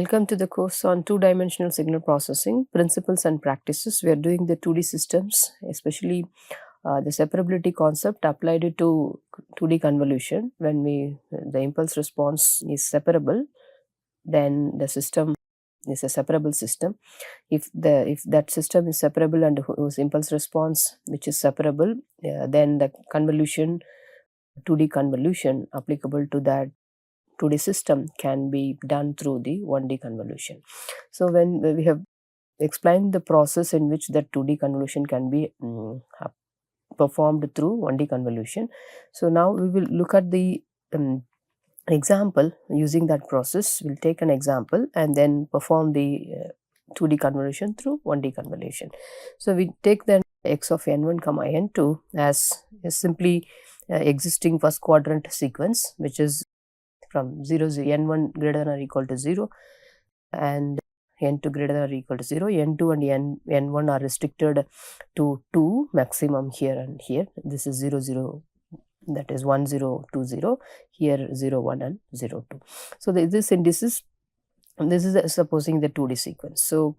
Welcome to the course on two-dimensional signal processing, principles and practices. We are doing the 2D systems, especially the separability concept applied to 2D convolution. When the impulse response is separable, then the system is a separable system. If that system is separable and whose impulse response which is separable, then the convolution, 2D convolution applicable to that 2D system can be done through the 1D convolution. So when we have explained the process in which that 2D convolution can be performed through 1D convolution. So now we will look at the example using that process. We'll take an example and then perform the 2D convolution through 1D convolution. So we take then x of n1 comma n2 as simply existing first quadrant sequence, which is from 0, n1 greater than or equal to 0 and n2 greater than or equal to 0. n2 and n1 are restricted to 2 maximum here and here. This is 0, 0, that is 1, 0, 2, 0, here 0, 1 and 0, 2. So this is supposing the 2D sequence. So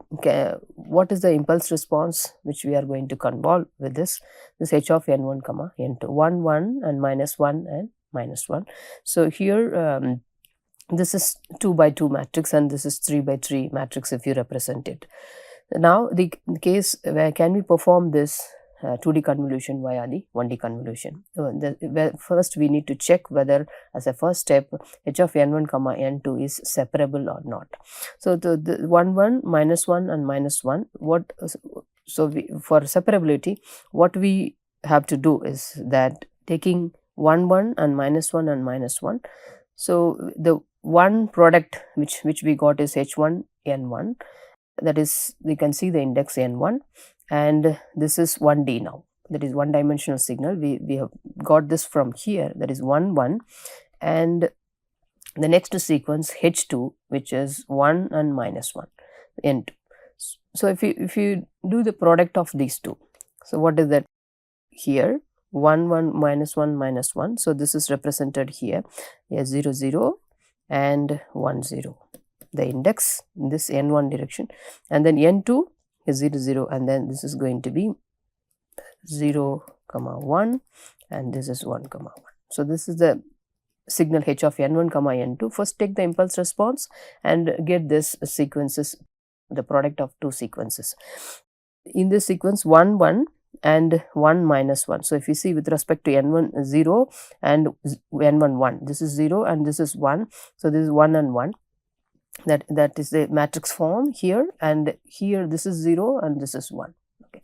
what is the impulse response which we are going to convolve with this h of n1 comma n2, 1, 1 and minus 1 and minus 1. So here this is 2 by 2 matrix and this is 3 by 3 matrix if you represent it. Now the case where can we perform this 2D convolution via the 1D convolution. First we need to check whether as a first step h of n1 comma n2 is separable or not. So the 1, 1, minus 1 and minus 1, for separability what we have to do is that taking 1, 1 and minus 1 and minus 1. So the one product which we got is h1 n1, that is we can see the index n1, and this is 1D now, that is one dimensional signal. We have got this from here, that is 1, 1, and the next sequence h2 which is 1 and minus 1 n2. So if you do the product of these two, so what is that here? 1, 1, minus 1, minus 1. So this is represented here, 0, 0 and 1, 0. The index in this n1 direction, and then n2 is 0, 0, and then this is going to be 0, 1, and this is 1, 1. So this is the signal h of n1, n2. First take the impulse response and get this sequences, the product of two sequences. In this sequence 1, 1 and 1 minus 1. So if you see with respect to n1 0 and n1 1, this is 0 and this is 1. So this is 1 and 1. That is the matrix form here, and here this is 0 and this is 1. Okay.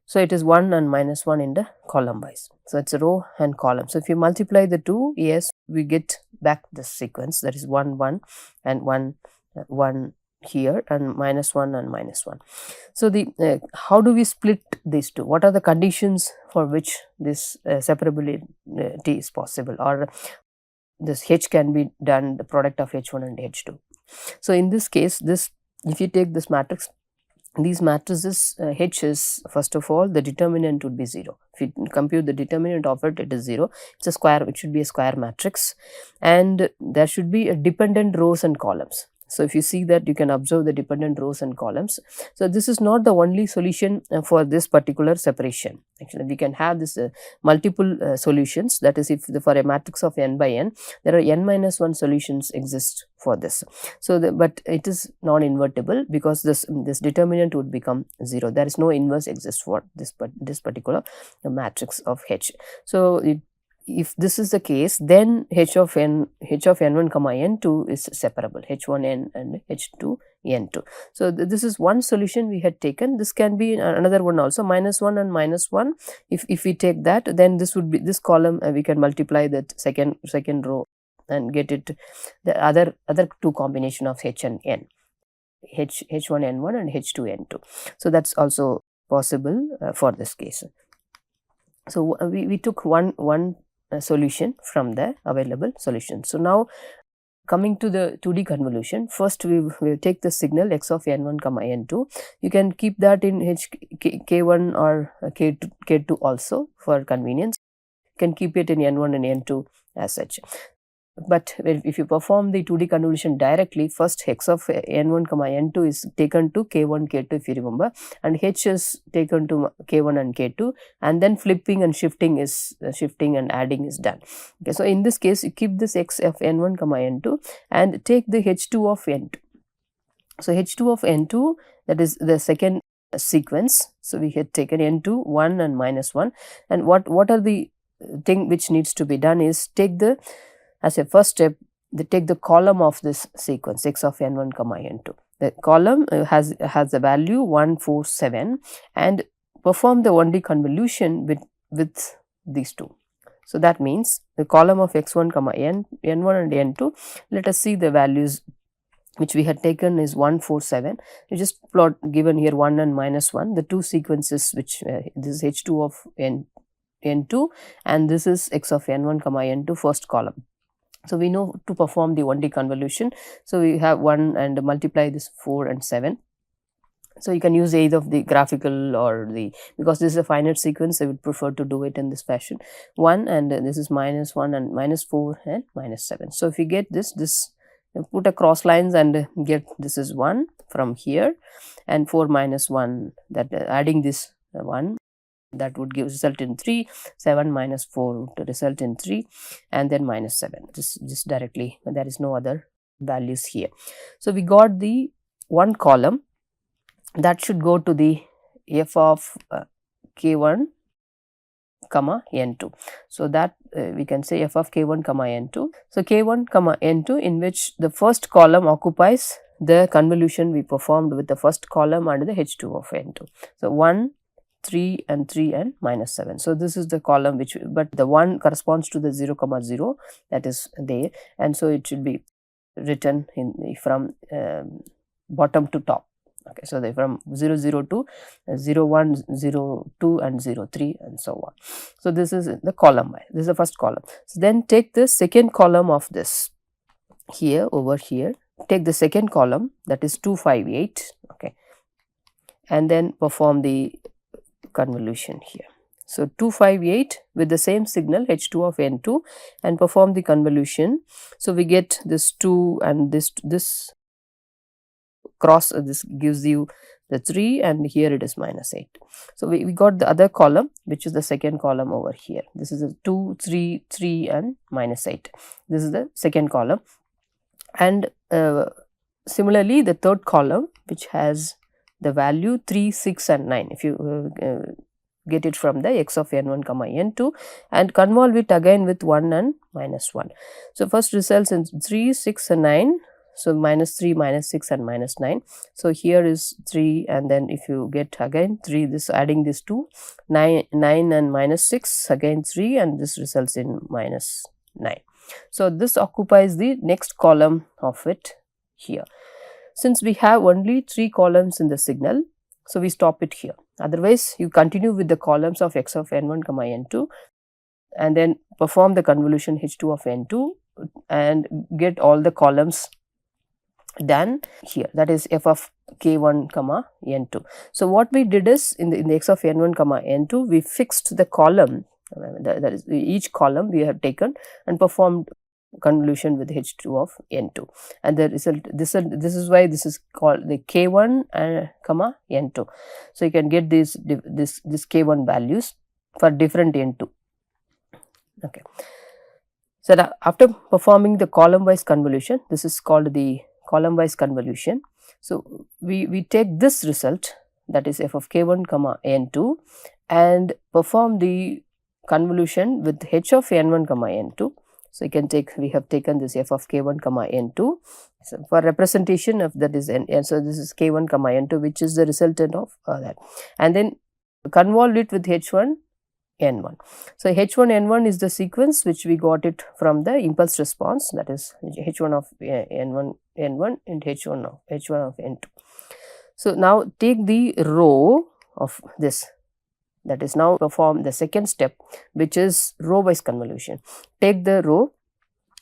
So it is 1 and minus 1 in the column wise. So it's a row and column. So if you multiply the two, yes, we get back this sequence, that is 1, 1 and 1, 1 here, and minus 1 and minus 1. So the how do we split these two? What are the conditions for which this separability is possible, or this h can be done the product of h1 and h2? So in this case, if you take this matrix, these matrices h is, first of all, the determinant would be 0. If you compute the determinant of it, it is 0. It's a square, it should be a square matrix, and there should be a dependent rows and columns. So if you see that, you can observe the dependent rows and columns. So this is not the only solution for this particular separation. Actually, we can have this multiple solutions. That is, if for a matrix of n by n, there are n minus 1 solutions exist for this. So but it is non-invertible because this determinant would become 0. There is no inverse exist for this particular matrix of h. So if this is the case, then h of n1 comma n2 is separable, h1n and h2 n2. So this is one solution we had taken. This can be another one also, minus 1 and minus 1. If we take that, then this would be this column, we can multiply that second row and get it the other two combination of h and n, h1n1 and h2n2. So that's also possible for this case. So we took one solution from the available solution. So now coming to the 2D convolution, first we will take the signal x of n1 comma n2. You can keep that in k1 or k2 also for convenience. You can keep it in n1 and n2 as such. but if you perform the 2D convolution directly, first x of n1 comma n2 is taken to k1 k2 if you remember, and h is taken to k1 and k2, and then flipping and shifting is shifting and adding is done. Okay, so in this case you keep this x of n1 comma n2 and take the h2 of n2. So h2 of n2, that is the second sequence. So we had taken n2, 1 and minus 1, and what are the thing which needs to be done is take the, as a first step, take the column of this sequence x of n1 comma n2. The column has the value 1 4 7 and perform the 1D convolution with these two. So that means the column of x1 comma n1 and n2, let us see the values which we had taken is 1 4 7. You just plot, given here 1 and minus 1, the two sequences which this is h2 of n2 and this is x of n1 comma n2 first column. So we know to perform the 1D convolution. So we have 1 and multiply this 4 and 7. So you can use either of the graphical or the, because this is a finite sequence, I would prefer to do it in this fashion. 1 and this is minus 1 and minus 4 and minus 7. So if you get this put a cross lines and get this is 1 from here, and 4 minus 1, that adding this 1, that would give result in 3, 7 minus 4 would result in 3, and then minus 7, just directly, there is no other values here. So we got the one column that should go to the f of k1 comma n2. So that we can say f of k1 comma n2. So k1 comma n2, in which the first column occupies the convolution we performed with the first column under the h2 of n2. So 1, 3 and 3 and minus 7. So this is the column which, but the 1 corresponds to the 0 comma 0 that is there, and so it should be written in from bottom to top. Okay, so they from 0 0 to 0 1 0 2 and 0 3 and so on. So this is the column, this is the first column. So then take the second column of this here, over here, take the second column, that is 2 5 8, okay, and then perform the convolution here. So 2 5 8 with the same signal h2 of n2 and perform the convolution. So we get this 2 and this cross, this gives you the 3, and here it is minus 8. So we got the other column, which is the second column over here. This is a 2 3 3 and minus 8. This is the second column, and similarly the third column, which has the value 3 6 and 9. If you get it from the x of n1 comma n2 and convolve it again with 1 and minus 1. So first results in 3 6 and 9. So minus 3, minus 6 and minus 9. So here is 3, and then if you get again 3, this adding this 2, 9 and minus 6, again 3, and this results in minus 9. So this occupies the next column of it here. Since we have only 3 columns in the signal, so we stop it here. Otherwise you continue with the columns of x of n1 comma n2 and then perform the convolution h2 of n2 and get all the columns done here, that is f of k1 comma n2. So what we did is in the x of n1 comma n2, we fixed the column, that is each column we have taken and performed convolution with h2 of n2, and the result, this is why this is called the k1 comma n2. So you can get this k1 values for different n2. Okay, so now after performing the column wise convolution, this is called the column wise convolution. So we take this result, that is f of k1 comma n2, and perform the convolution with h of n1 comma n2. So you can take, we have taken this f of k1 comma n2, so for representation of that is n, and so this is k1 comma n2, which is the resultant of that, and then convolve it with h1 n1. So h1 n1 is the sequence which we got it from the impulse response, that is h1 of n1 and h1 of n2. So now take the row of this, that is now perform the second step, which is row wise convolution. Take the row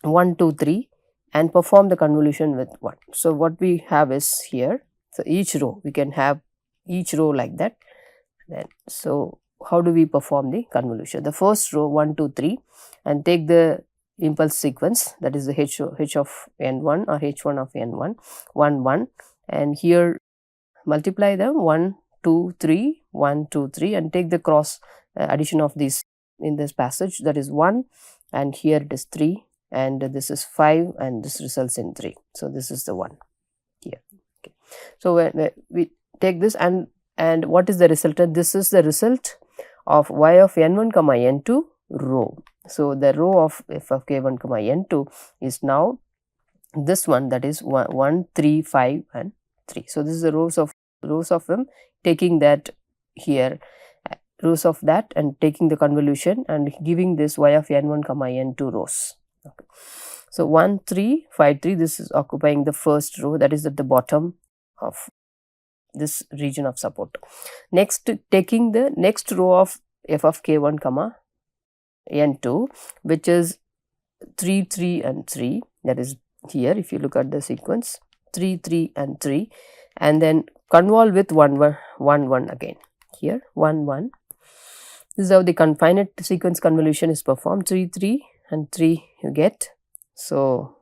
1 2 3 and perform the convolution with 1. So what we have is here, so each row we can have each row like that. Then so how do we perform the convolution? The first row 1 2 3 and take the impulse sequence, that is the h of n1 or h1 of n1, 1 1, and here multiply them 1 2 3 1 2 3 and take the cross addition of these in this passage, that is 1, and here it is 3, and this is 5, and this results in 3. So this is the one here. Okay. So when we take this, and what is the resultant? This is the result of y of n1 comma n2 row. So the row of f of k1 comma n2 is now this one, that is 1 3 5 and 3. So this is the rows of them, taking that here, rows of that, and taking the convolution and giving this y of n1 comma n2 rows. Okay. So 1 3 5 3, this is occupying the first row, that is at the bottom of this region of support. Next, taking the next row of f of k1 comma n2, which is 3 3 and 3, that is here, if you look at the sequence, 3 3 and 3, and then convolve with 1 1 again, here 1 1. This is how the finite sequence convolution is performed. 3 3 and 3 you get, so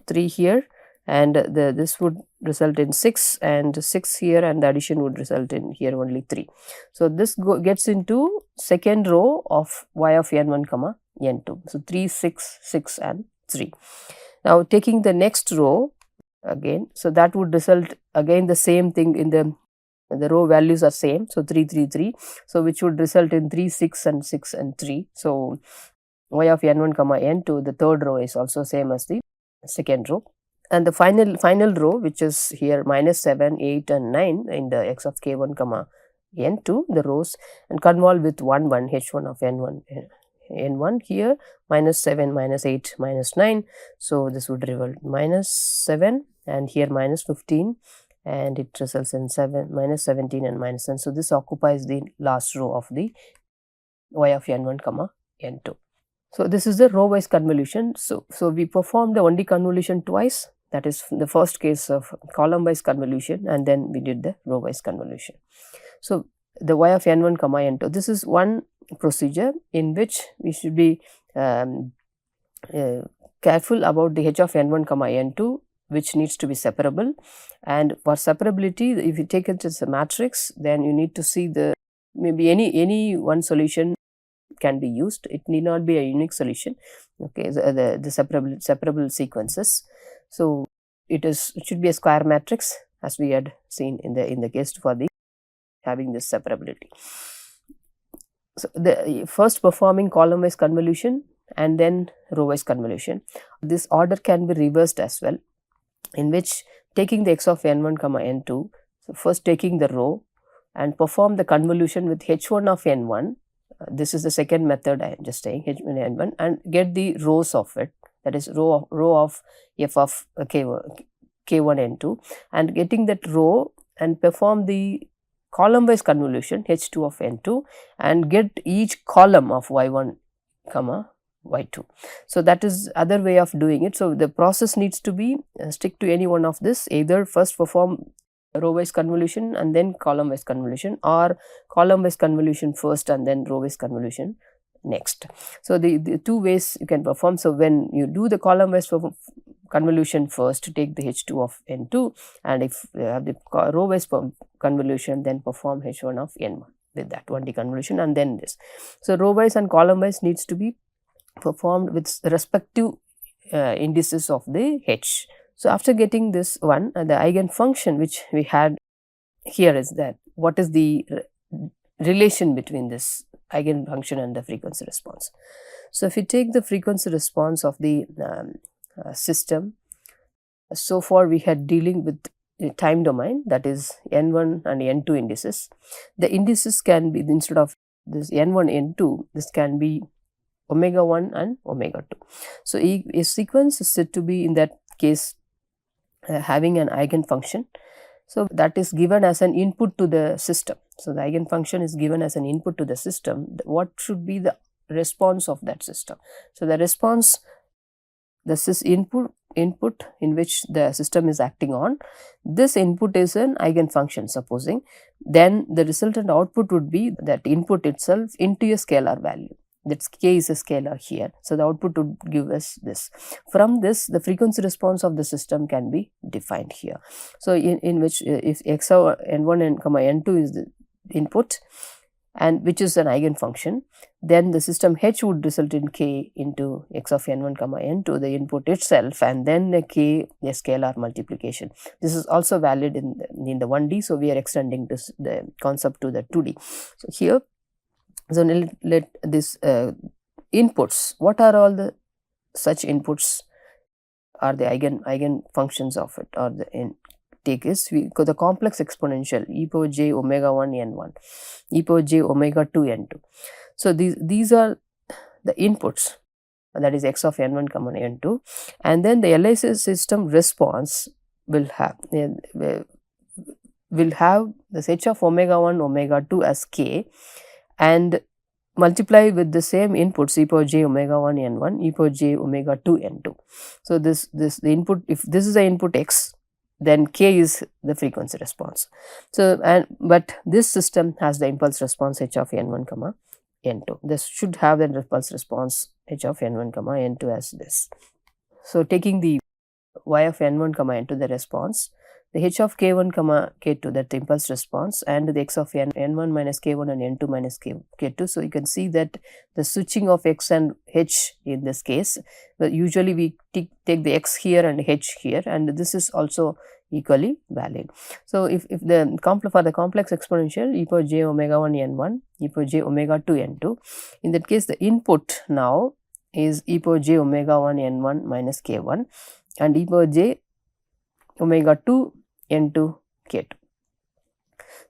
3 here, and this would result in 6, and 6 here, and the addition would result in here only 3. So this gets into second row of y of n1 comma n2. So 3 6 6 and 3. Now taking the next row again, so that would result again the same thing, in the row values are same, so 3 3 3, so which would result in 3 6 and 6 and 3. So y of n1 comma n2, the third row, is also same as the second row, and the final row, which is here minus 7 8 and 9 in the x of k1 comma n2, the rows, and convolve with 1 1 h1 of n1 here, minus 7 minus 8 minus 9. So this would result minus 7, and here minus 15, and it results in minus 17 and minus 10. So this occupies the last row of the y of n1 comma n2. So this is the row wise convolution. So we performed the only convolution twice, that is the first case of column wise convolution, and then we did the row wise convolution. So the y of n1 comma n2, this is one procedure in which we should be careful about the h of n1 comma n2, which needs to be separable. And for separability, if you take it as a matrix, then you need to see the maybe any one solution can be used. It need not be a unique solution. Okay, the separable sequences. So it should be a square matrix, as we had seen in the case for the having this separability. So the first performing column wise convolution and then row wise convolution. This order can be reversed as well, in which taking the x of n1 comma n2, so first taking the row and perform the convolution with h1 of n1. This is the second method I am just saying, h1 n1, and get the rows of it, that is row of f of k1 n2, and getting that row and perform the column wise convolution h2 of n2 and get each column of y1 comma y2. So that is other way of doing it. So the process needs to be stick to any one of this, either first perform row wise convolution and then column wise convolution, or column wise convolution first and then row wise convolution next. So the two ways you can perform. So when you do the column wise convolution first, take the h2 of n2, and if you have the row wise convolution, then perform h1 of n1 with that 1D convolution, and then this. So row wise and column wise needs to be performed with respective indices of the h. So after getting this one, the eigen-function which we had here is that what is the relation between this eigen-function and the frequency response. So if you take the frequency response of the system, so far we had dealing with a time domain, that is n1 and n2 indices. The indices can be, instead of this n1 n2, this can be omega 1 and omega 2. So a sequence is said to be in that case having an eigen-function. So that is given as an input to the system. So the eigen-function is given as an input to the system. What should be the response of that system? So the response, this is input in which the system is acting on. This input is an eigen-function, supposing. Then the resultant output would be that input itself into a scalar value. That's k is a scalar here. So the output would give us this. From this, the frequency response of the system can be defined here. So in which if x of n1 and comma n2 is the input, and which is an eigenfunction, then the system H would result in k into x of n1 comma n2, the input itself, and then a k, a scalar multiplication. This is also valid in the 1D, so we are extending this the concept to the 2D. So here, so let this inputs, what are all the such inputs are the eigenfunctions of it, or the take is the complex exponential e power j omega 1 n1, e power j omega 2 n2. So these are the inputs, that is x of n1 comma n2, and then the LI system response will have this h of omega 1 omega 2 as k, and multiply with the same inputs e power j omega 1 n1, e power j omega 2 n2. So the input, if this is the input x, then k is the frequency response. So but this system has the impulse response h of n1 comma n2. This should have the impulse response h of n1 comma n2 as this. So taking the y of n1 comma n2, the response, the h of k1 comma k2, that the impulse response, and the x of n1 minus k1 and n2 minus k2. So you can see that the switching of x and h in this case, usually we take the x here and h here, and this is also equally valid. So if the for the complex exponential e power j omega 1 n1, e power j omega 2 n2, in that case the input now is e power j omega 1 n1 minus k1 and e power j omega 2 n2 k2.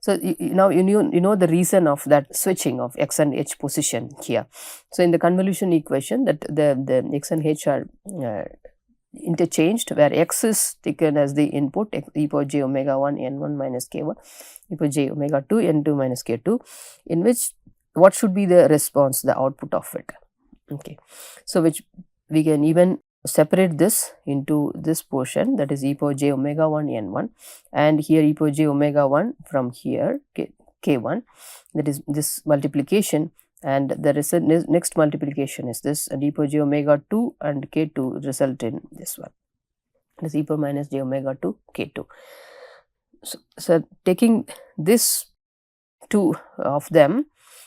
So now you know the reason of that switching of x and h position here. So in the convolution equation, that the x and h are interchanged, where x is taken as the input, e power j omega 1 n1 minus k1, e power j omega 2 n2 minus k2, in which what should be the response, the output of it. Okay, so which we can even separate this into this portion, that is e power j omega 1 n1, and here e power j omega 1 from here k1, that is this multiplication, and the next multiplication is this, and e power j omega 2 and k2 result in this one, that is e power minus j omega 2 k2. So taking this two of them,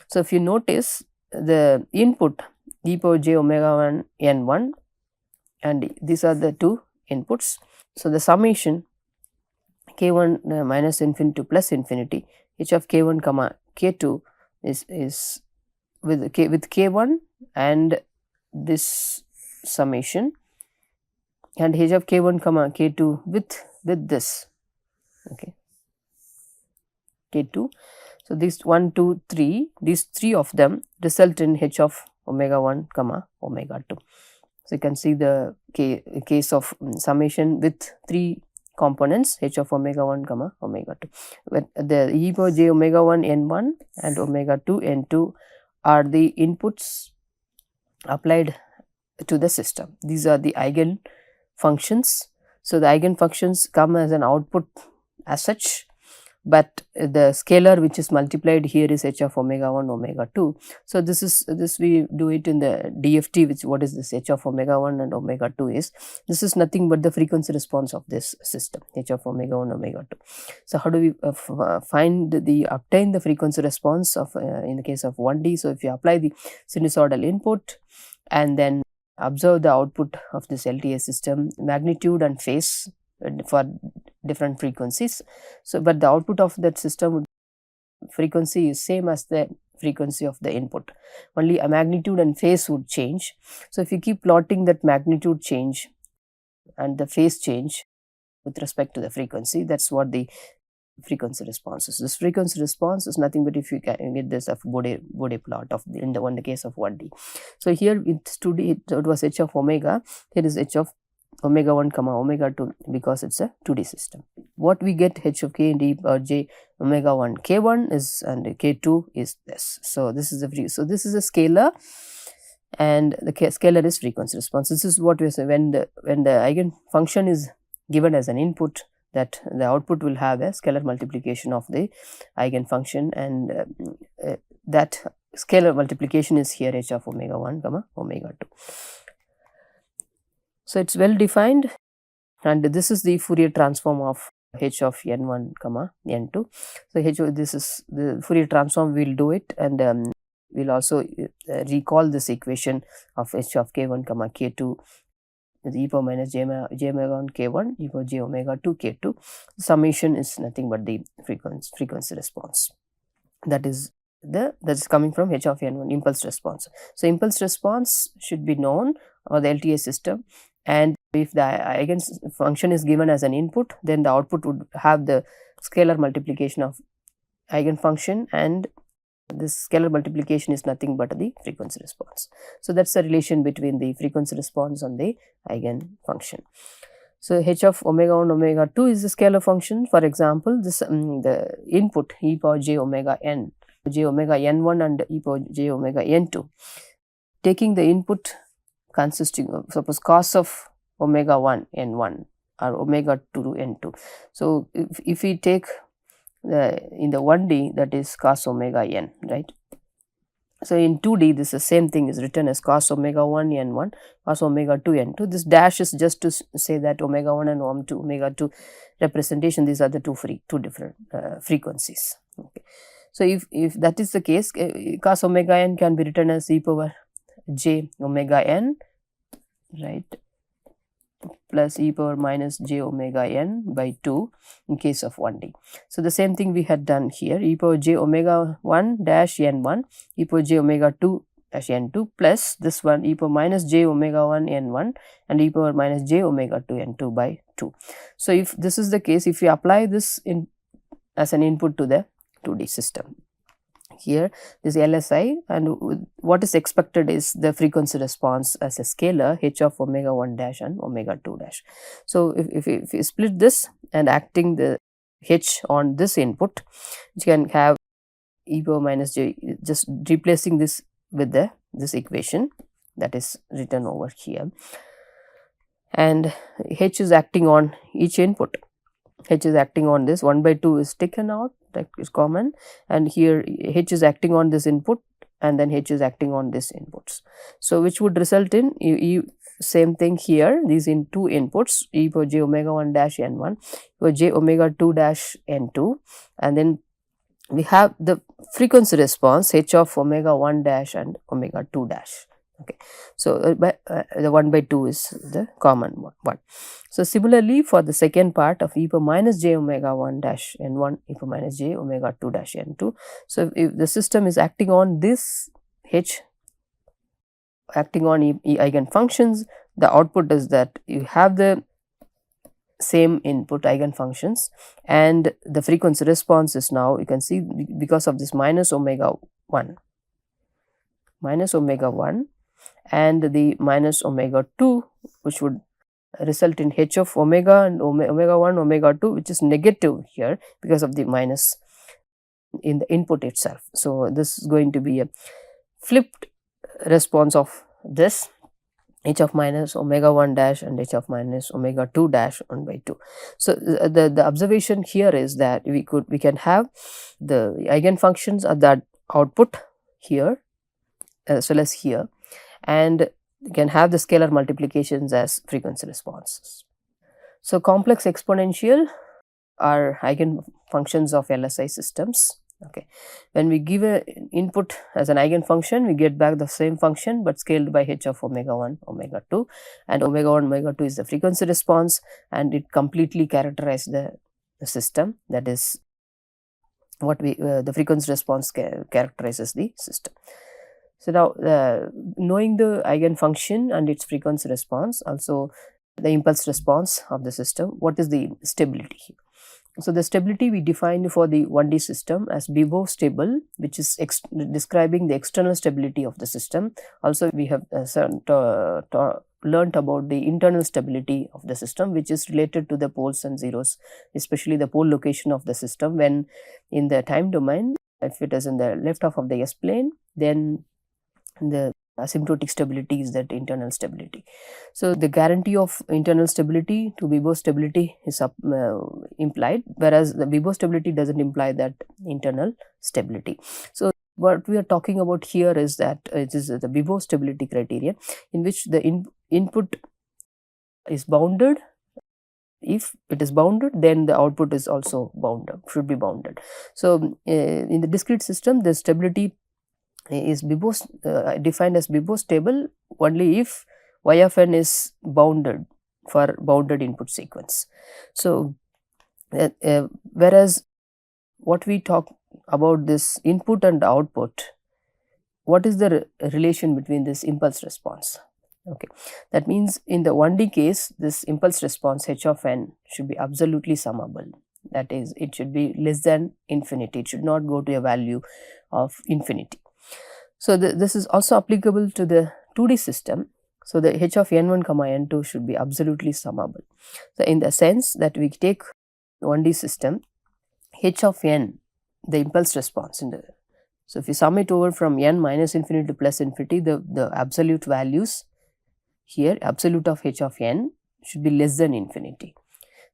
so if you notice the input e power j omega 1 n1, and these are the two inputs. So the summation k1 minus infinity to plus infinity, h of k1 comma k2 is with k1 and this summation, and h of k1 comma k2 with this, okay, k2. So these 1 2 3, these three of them result in h of omega 1 comma omega 2. So you can see the case of summation with three components, h of omega 1 comma omega 2. But the e power j omega 1 n1 and omega 2 n2 are the inputs applied to the system. These are the eigenfunctions. So the eigenfunctions come as an output as such, but the scalar which is multiplied here is h of omega 1 omega 2. So this we do it in the DFT, which what is this h of omega 1 and omega 2 is, this is nothing but the frequency response of this system, h of omega 1 omega 2. So how do we obtain the frequency response of in the case of 1D? So if you apply the sinusoidal input and then observe the output of this LTI system, magnitude and phase for different frequencies. So but the output of that system frequency is same as the frequency of the input, only a magnitude and phase would change. So if you keep plotting that magnitude change and the phase change with respect to the frequency, that's what the frequency response is. This frequency response is nothing but if you can get this of Bode plot of in the case of 1D. So here it's 2D, it was h of omega, here is h of omega 1 comma omega 2, because it's a 2D system. What we get h of k and e power j omega 1 k1 is, and k2 is this. So this is this is a scalar, and the scalar is frequency response. This is what we say when the eigenfunction is given as an input, that the output will have a scalar multiplication of the eigenfunction, and that scalar multiplication is here h of omega 1 comma omega 2. So it's well defined, and this is the Fourier transform of h of n1 comma n2. So this is the Fourier transform. We'll do it, and we'll also recall this equation of h of k1 comma k2 with e power minus j omega 1 k1 e power j omega 2 k2. Summation is nothing but the frequency response. That is coming from h of n1, impulse response. So impulse response should be known, or the LTI system, and if the eigen function is given as an input, then the output would have the scalar multiplication of eigen function, and this scalar multiplication is nothing but the frequency response. So that's the relation between the frequency response and the eigen function. So h of omega 1 omega 2 is the scalar function. For example, this the input e power j omega n, j omega n1 and e power j omega n2. Taking the input consisting of, suppose, cos of omega 1 n1 or omega 2 n2. So if we take in the 1D, that is cos omega n, right? So in 2D, this is the same thing is written as cos omega 1 n1, cos omega 2 n2. This dash is just to say that omega 1 and omega 2 representation, these are the two different frequencies. Okay. So if that is the case, cos omega n can be written as e power j omega n, right, plus e power minus j omega n by 2 in case of 1D. So the same thing we had done here, e power j omega 1 dash n1, e power j omega 2 dash n2, plus this one e power minus j omega 1 n1 and e power minus j omega 2 n2 by 2. So if this is the case, if we apply this in as an input to the 2D system, here this LSI, and what is expected is the frequency response as a scalar h of omega 1 dash and omega 2 dash. So if you split this and acting the h on this input, you can have e power minus j, just replacing this with this equation that is written over here, and h is acting on each input. H is acting on this, 1 by 2 is taken out, that is common, and here h is acting on this input, and then h is acting on this inputs. So which would result in same thing here, these in two inputs, e power j omega 1 dash n1, e power j omega 2 dash n2, and then we have the frequency response h of omega 1 dash and omega 2 dash. Okay. So the 1 by 2 is the common one. So similarly, for the second part of e power minus j omega 1 dash n1, e power minus j omega 2 dash n2. So if the system is acting on this h, acting on eigen functions, the output is that you have the same input eigen functions, and the frequency response is now, you can see, because of this minus omega 1 and the minus omega 2, which would result in h of omega and omega 1 omega 2, which is negative here because of the minus in the input itself. So this is going to be a flipped response of this h of minus omega 1 dash and h of minus omega 2 dash 1 by 2. So the observation here is that we can have the eigen functions at that output here as well as here, and you can have the scalar multiplications as frequency responses. So complex exponential are eigen functions of LSI systems. Okay, when we give an input as an eigen function, we get back the same function but scaled by h of omega 1 omega 2, and omega 1 omega 2 is the frequency response, and it completely characterizes the system. That is what we the frequency response characterizes the system. So now knowing the eigen function and its frequency response, also the impulse response of the system, what is the stability here? So the stability we defined for the 1D system as Bibo stable, which is describing the external stability of the system. Also we have learnt about the internal stability of the system, which is related to the poles and zeros, especially the pole location of the system. When in the time domain, if it is in the left half of the S plane, then the asymptotic stability is that internal stability. So the guarantee of internal stability to Bibo stability is implied, whereas the Bibo stability doesn't imply that internal stability. So what we are talking about here is that it is the Bibo stability criterion, in which the input is bounded. If it is bounded, then the output is also bounded, should be bounded. So in the discrete system, the stability is defined as Bibo stable only if y of n is bounded for bounded input sequence. So whereas what we talk about this input and output, what is the relation between this impulse response? Okay, that means in the 1D case, this impulse response h of n should be absolutely summable. That is, it should be less than infinity. It should not go to a value of infinity. So this is also applicable to the 2D system. So the h of n1 comma n2 should be absolutely summable. So in the sense that we take 1D system, h of n, the impulse response in the, so if you sum it over from n minus infinity to plus infinity, the absolute values here, absolute of h of n should be less than infinity.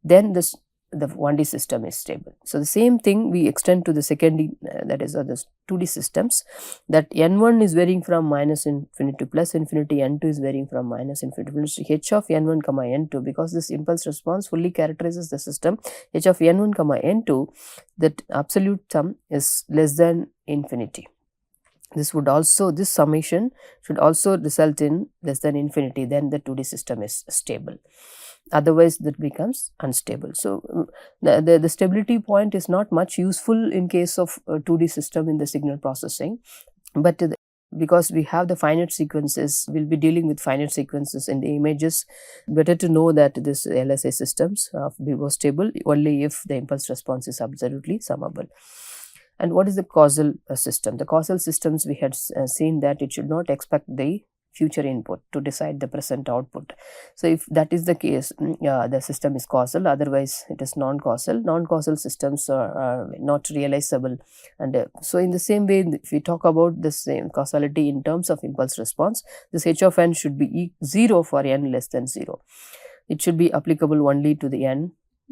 Then the 1D system is stable. So the same thing we extend to the second, that is the 2D systems, that n1 is varying from minus infinity to plus infinity, n2 is varying from minus infinity to plus h of n1 comma n2, because this impulse response fully characterizes the system h of n1 comma n2, that absolute sum is less than infinity. This summation should also result in less than infinity, then the 2D system is stable. Otherwise, that becomes unstable. So the stability point is not much useful in case of 2D system in the signal processing, but because we have the finite sequences, we'll be dealing with finite sequences in the images. Better to know that this LSA systems are Bibo stable only if the impulse response is absolutely summable. And what is the causal system? The causal systems, we had seen that it should not expect the future input to decide the present output. So if that is the case, the system is causal, otherwise it is non-causal. Non-causal systems are not realizable. And so in the same way, if we talk about the same causality in terms of impulse response, this h of n should be 0 for n less than 0. It should be applicable only to the n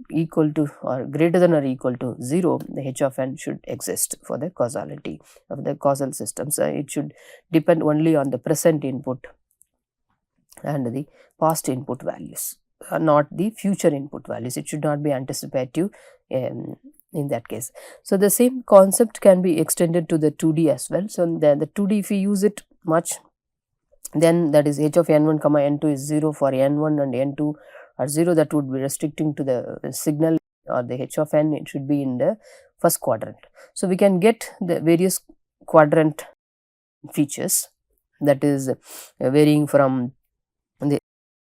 equal to or greater than or equal to 0. The h of n should exist for the causality of the causal systems. It should depend only on the present input and the past input values, not the future input values. It should not be anticipative in that case. So the same concept can be extended to the 2D as well. So the 2D, if we use it much, then that is h of n1 comma n2 is 0 for n1 and n2 are 0. That would be restricting to the signal, or the h of n, it should be in the first quadrant. So we can get the various quadrant features, that is varying from the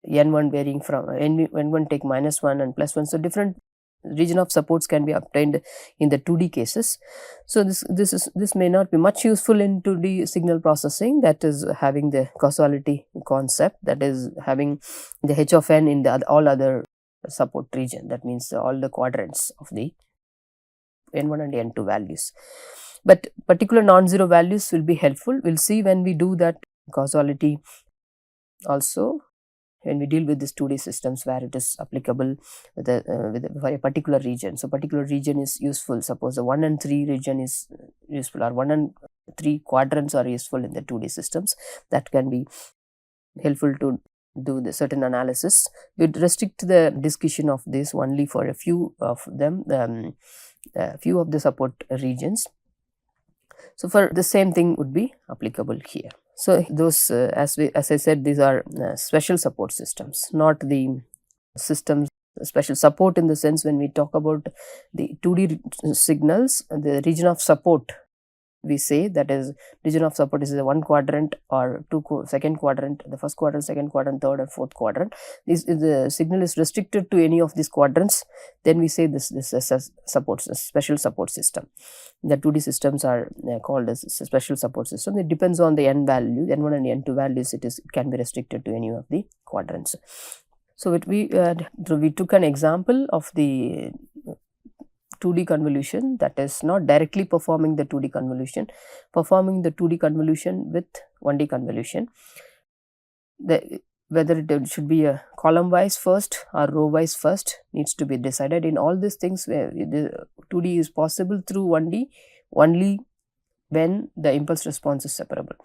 n1 varying from n1 take minus 1 and plus 1. So different region of supports can be obtained in the 2D cases. So this may not be much useful in 2D signal processing, that is having the causality concept, that is having the h of n in the all other support region, that means all the quadrants of the n1 and n2 values. But particular non-zero values will be helpful. We'll see when we do that causality also, when we deal with these 2D systems where it is applicable for a particular region. So particular region is useful. Suppose the 1 and 3 region is useful, or 1 and 3 quadrants are useful in the 2D systems. That can be helpful to do the certain analysis. We restrict the discussion of this only for a few of them, few of the support regions. So for the same thing would be applicable here. So those, as I said, these are special support systems, not the systems special support in the sense when we talk about the 2D signals, the region of support, we say that is region of support is the 1 quadrant or second quadrant, the first quadrant, second quadrant, third and fourth quadrant. The signal is restricted to any of these quadrants, then we say this is a special support system. The 2D systems are called as a special support system. It depends on the n value, n1 and n2 values. It can be restricted to any of the quadrants. So we took an example of the 2D convolution, that is not directly performing the 2D convolution, performing the 2D convolution with 1D convolution. Whether it should be a column wise first or row wise first needs to be decided. In all these things, where the 2D is possible through 1D only when the impulse response is separable.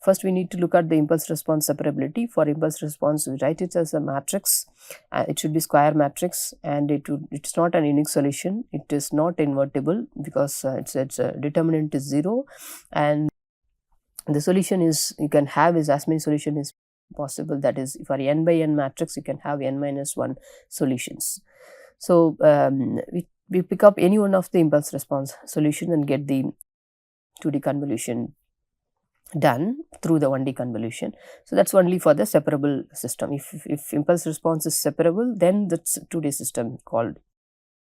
First, we need to look at the impulse response separability. For impulse response, we write it as a matrix. It should be square matrix, and it's not an unique solution. It is not invertible because its determinant is 0, and the solution is, you can have is as many solution is possible. That is, for n by n matrix, you can have n minus 1 solutions. So we pick up any one of the impulse response solution and get the 2D convolution done through the 1D convolution. So that's only for the separable system. If impulse response is separable, then that's 2D system called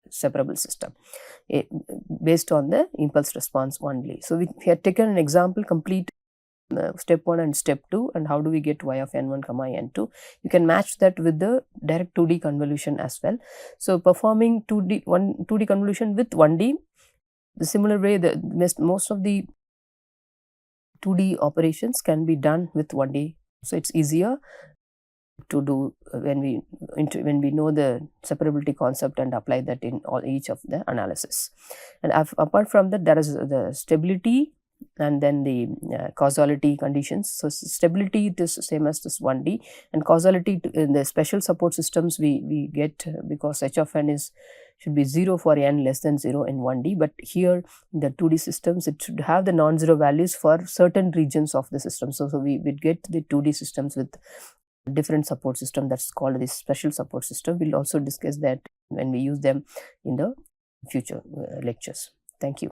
separable system, based on the impulse response only. So we have taken an example, complete step 1 and step 2, and how do we get y of n1 comma n2. You can match that with the direct 2D convolution as well. So performing 2D convolution with 1D, the similar way, most of the 2D operations can be done with 1D. So it's easier to do when we know the separability concept and apply that in each of the analysis. And apart from that, there is the stability and then the causality conditions. So stability, it is same as this 1D, and causality in the special support systems we get, because h of n should be 0 for n less than 0 in 1D, but here in the 2D systems, it should have the non-zero values for certain regions of the system. So we get the 2D systems with different support system, that's called the special support system. We'll also discuss that when we use them in the future lectures. Thank you.